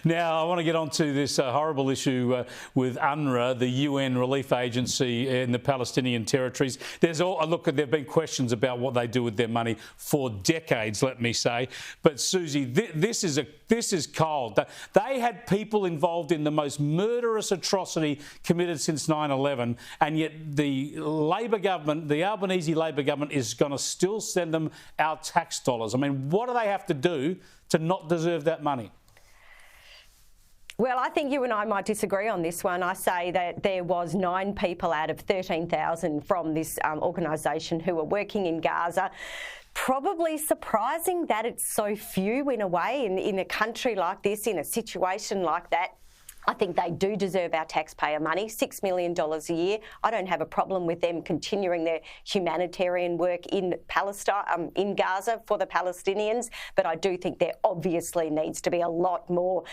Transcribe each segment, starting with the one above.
Now, I want to get on to this horrible issue with UNRWA, the UN relief agency in the Palestinian territories. Look, there have been questions about what they do with their money for decades, let me say. But, Susie, this is cold. They had people involved in the most murderous atrocity committed since 9/11, and yet the Labor government, the Albanese Labor government, is going to still send them our tax dollars. I mean, what do they have to do to not deserve that money? Well, I think you and I might disagree on this one. I say that there was 9 people out of 13,000 from this organisation who were working in Gaza. Probably surprising that it's so few in a way in a country like this, in a situation like that. I think they do deserve our taxpayer money, $6 million a year. I don't have a problem with them continuing their humanitarian work in Palestine, in Gaza for the Palestinians, but I do think there obviously needs to be a lot more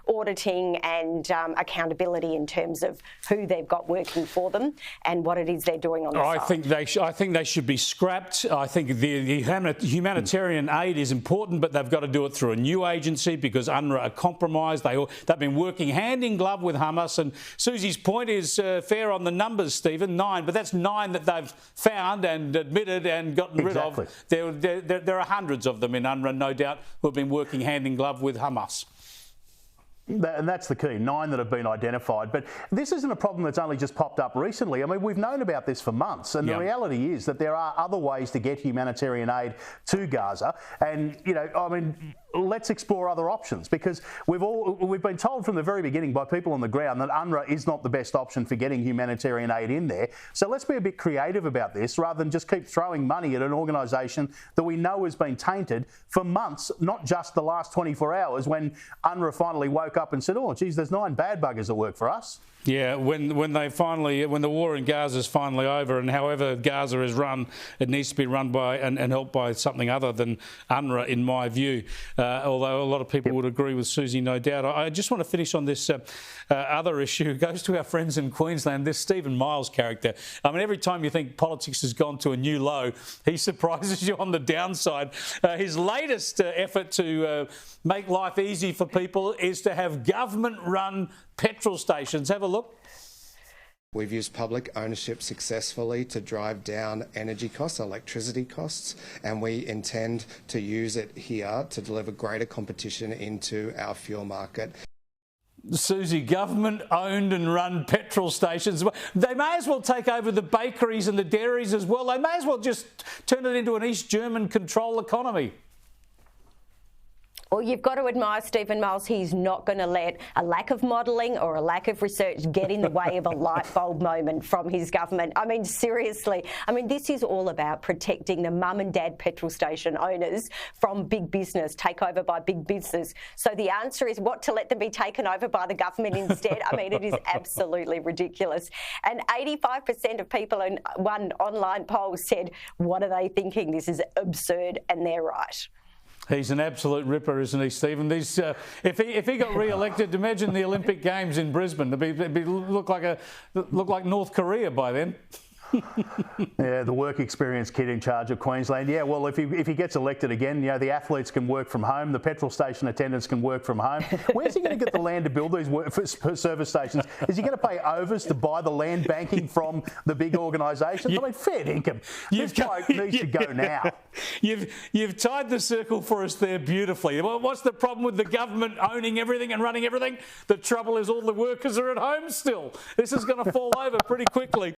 auditing and accountability in terms of who they've got working for them and what it is they're doing on the side. I think they should be scrapped. I think the humanitarian aid is important, but they've got to do it through a new agency because UNRWA are compromised. They've been working hand in glove with Hamas. And Susie's point is fair on the numbers, Stephen, 9, but that's 9 that they've found and admitted and gotten rid of. There are hundreds of them in UNRWA, no doubt, who have been working hand in glove with Hamas. And that's the key, 9 that have been identified. But this isn't a problem that's only just popped up recently. I mean, we've known about this for months. And the reality is that there are other ways to get humanitarian aid to Gaza. And, you know, I mean, let's explore other options because we've been told from the very beginning by people on the ground that UNRWA is not the best option for getting humanitarian aid in there. So let's be a bit creative about this rather than just keep throwing money at an organisation that we know has been tainted for months, not just the last 24 hours when UNRWA finally woke up and said, oh, geez, there's 9 bad buggers that work for us. Yeah, when the war in Gaza is finally over, and however Gaza is run, it needs to be run by and helped by something other than UNRWA, in my view. Although a lot of people would agree with Susie, no doubt. I just want to finish on this other issue. It goes to our friends in Queensland. This Stephen Miles character. I mean, every time you think politics has gone to a new low, he surprises you on the downside. His latest effort to make life easy for people is to have government-run petrol stations. Have a look. We've used public ownership successfully to drive down energy costs, electricity costs, and we intend to use it here to deliver greater competition into our fuel market. Susie, government-owned and run petrol stations, they may as well take over the bakeries and the dairies as well. They may as well just turn it into an East German control economy. Well, you've got to admire Stephen Miles. He's not going to let a lack of modelling or a lack of research get in the way of a light bulb moment from his government. I mean, seriously. I mean, this is all about protecting the mum and dad petrol station owners from big business, takeover by big business. So the answer is what, to let them be taken over by the government instead? I mean, it is absolutely ridiculous. And 85% of people in one online poll said, what are they thinking? This is absurd, and they're right. He's an absolute ripper, isn't he, Stephen? If he got re-elected, imagine the Olympic Games in Brisbane. It'd look like North Korea by then. Yeah, the work experience kid in charge of Queensland. Yeah, well, if he gets elected again, you know, the athletes can work from home, the petrol station attendants can work from home. Where's he going to get the land to build these service stations? Is he going to pay overs to buy the land banking from the big organisations? I mean, fair dinkum. This bloke needs to go now. You've tied the circle for us there beautifully. What's the problem with the government owning everything and running everything? The trouble is all the workers are at home still. This is going to fall over pretty quickly.